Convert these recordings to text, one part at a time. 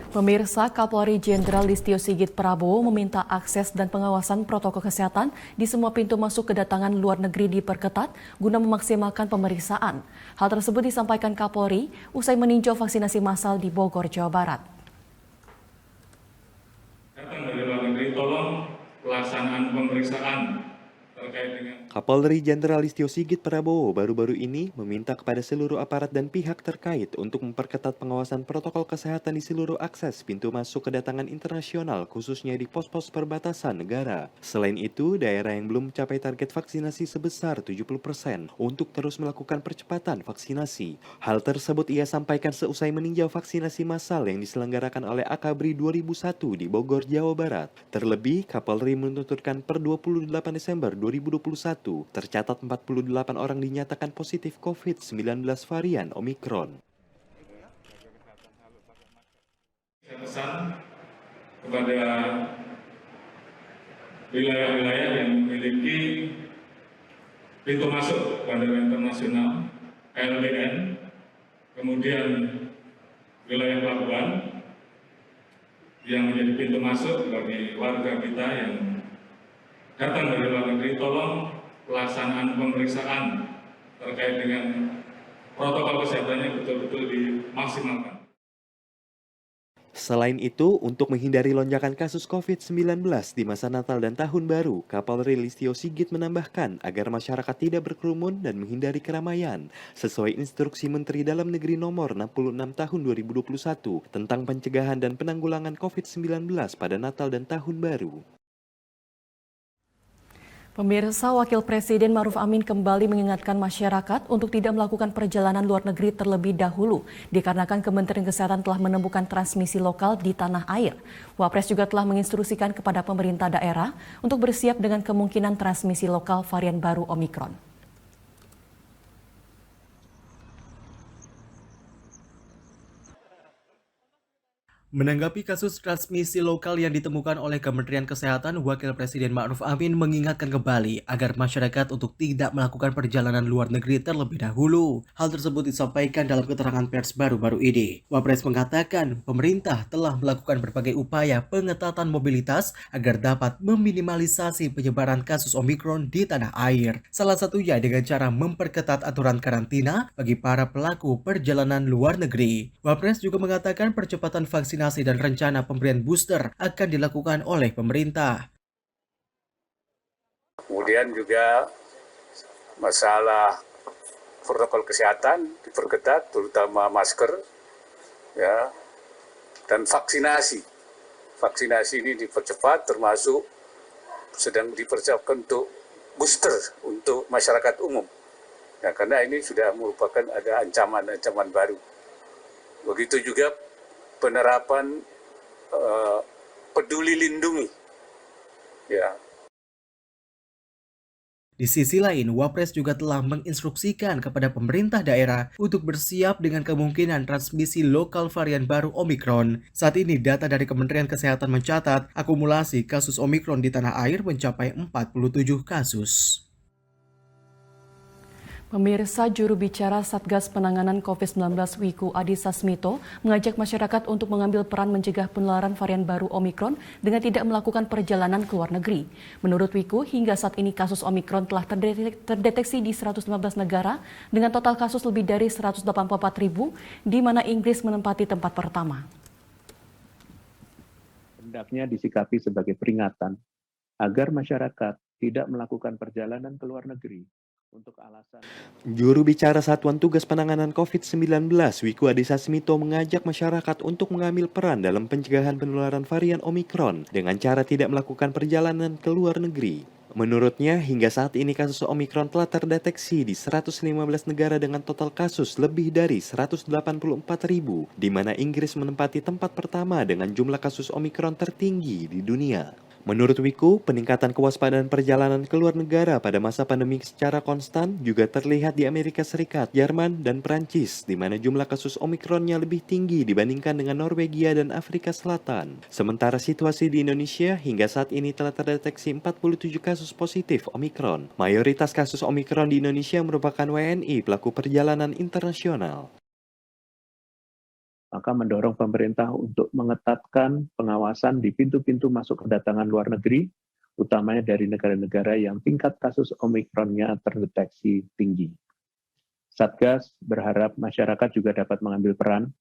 Pemirsa, Kapolri Jenderal Listio Sigit Prabowo meminta akses dan pengawasan protokol kesehatan di semua pintu masuk kedatangan luar negeri diperketat guna memaksimalkan pemeriksaan. Hal tersebut disampaikan Kapolri usai meninjau vaksinasi massal di Bogor, Jawa Barat. Datang dari luar negeri, tolong pelaksanaan pemeriksaan terkait dengan Kapolri Jenderal Listio Sigit Prabowo baru-baru ini meminta kepada seluruh aparat dan pihak terkait untuk memperketat pengawasan protokol kesehatan di seluruh akses pintu masuk kedatangan internasional khususnya di pos-pos perbatasan negara. Selain itu, daerah yang belum mencapai target vaksinasi sebesar 70% untuk terus melakukan percepatan vaksinasi. Hal tersebut ia sampaikan seusai meninjau vaksinasi massal yang diselenggarakan oleh Akabri 2001 di Bogor, Jawa Barat. Terlebih, Kapolri menuturkan per 28 Desember 2021 tercatat 48 orang dinyatakan positif COVID-19 varian Omikron. saya pesan kepada wilayah-wilayah yang memiliki pintu masuk bandara internasional KLBN, kemudian wilayah pelabuhan yang menjadi pintu masuk bagi warga kita yang datang dari luar negeri, tolong pelaksanaan pemeriksaan terkait dengan protokol kesehatannya betul-betul dimaksimalkan. Selain itu, untuk menghindari lonjakan kasus COVID-19 di masa Natal dan Tahun Baru, Kapolri Listio Sigit menambahkan agar masyarakat tidak berkerumun dan menghindari keramaian, sesuai instruksi Menteri Dalam Negeri Nomor 66 Tahun 2021 tentang pencegahan dan penanggulangan COVID-19 pada Natal dan Tahun Baru. Pemirsa, Wakil Presiden Ma'ruf Amin kembali mengingatkan masyarakat untuk tidak melakukan perjalanan luar negeri terlebih dahulu dikarenakan Kementerian Kesehatan telah menemukan transmisi lokal di tanah air. Wapres juga telah menginstruksikan kepada pemerintah daerah untuk bersiap dengan kemungkinan transmisi lokal varian baru Omikron. Menanggapi kasus transmisi lokal yang ditemukan oleh Kementerian Kesehatan, Wakil Presiden Ma'ruf Amin mengingatkan kembali agar masyarakat untuk tidak melakukan perjalanan luar negeri terlebih dahulu. Hal tersebut disampaikan dalam keterangan pers baru-baru ini. Wapres mengatakan pemerintah telah melakukan berbagai upaya pengetatan mobilitas agar dapat meminimalisasi penyebaran kasus Omikron di tanah air. Salah satunya dengan cara memperketat aturan karantina bagi para pelaku perjalanan luar negeri. Wapres juga mengatakan percepatan vaksinasi dan rencana pemberian booster akan dilakukan oleh pemerintah. Kemudian juga masalah protokol kesehatan diperketat, terutama masker, ya, dan vaksinasi. Vaksinasi ini dipercepat, termasuk sedang dipersiapkan untuk booster untuk masyarakat umum. Ya, karena ini sudah merupakan ada ancaman-ancaman baru. Begitu juga penerapan peduli lindungi, ya. Di sisi lain, Wapres juga telah menginstruksikan kepada pemerintah daerah untuk bersiap dengan kemungkinan transmisi lokal varian baru Omikron. Saat ini data dari Kementerian Kesehatan mencatat akumulasi kasus Omikron di tanah air mencapai 47 kasus. Pemirsa, juru bicara Satgas Penanganan COVID-19 Wiku Adhisa Smito mengajak masyarakat untuk mengambil peran mencegah penularan varian baru Omikron dengan tidak melakukan perjalanan ke luar negeri. Menurut Wiku, hingga saat ini kasus Omikron telah terdeteksi di 115 negara dengan total kasus lebih dari 184.000, di mana Inggris menempati tempat pertama. Hendaknya disikapi sebagai peringatan agar masyarakat tidak melakukan perjalanan ke luar negeri. Untuk alasan Juru bicara Satuan Tugas Penanganan COVID-19, Wiku Adhisa Smito mengajak masyarakat untuk mengambil peran dalam pencegahan penularan varian Omikron dengan cara tidak melakukan perjalanan ke luar negeri. Menurutnya, hingga saat ini kasus Omikron telah terdeteksi di 115 negara dengan total kasus lebih dari 184.000, di mana Inggris menempati tempat pertama dengan jumlah kasus Omikron tertinggi di dunia. Menurut Wiku, peningkatan kewaspadaan perjalanan ke luar negara pada masa pandemi secara konstan juga terlihat di Amerika Serikat, Jerman, dan Prancis, di mana jumlah kasus Omikronnya lebih tinggi dibandingkan dengan Norwegia dan Afrika Selatan. Sementara situasi di Indonesia hingga saat ini telah terdeteksi 47 kasus positif Omikron. Mayoritas kasus Omikron di Indonesia merupakan WNI pelaku perjalanan internasional. maka mendorong pemerintah untuk mengetatkan pengawasan di pintu-pintu masuk kedatangan luar negeri, utamanya dari negara-negara yang tingkat kasus Omikronnya terdeteksi tinggi. Satgas berharap masyarakat juga dapat mengambil peran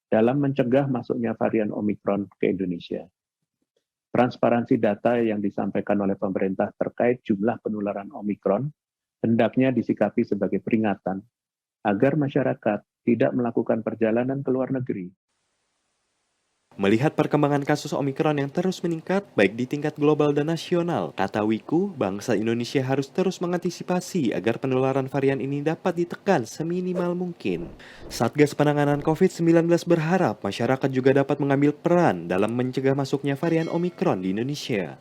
dalam mencegah masuknya varian Omikron ke Indonesia. Transparansi data yang disampaikan oleh pemerintah terkait jumlah penularan Omikron hendaknya disikapi sebagai peringatan agar masyarakat tidak melakukan perjalanan ke luar negeri. Melihat perkembangan kasus Omikron yang terus meningkat, baik di tingkat global dan nasional, kata Wiku, bangsa Indonesia harus terus mengantisipasi agar penularan varian ini dapat ditekan seminimal mungkin. Satgas Penanganan COVID-19 berharap masyarakat juga dapat mengambil peran dalam mencegah masuknya varian Omikron di Indonesia.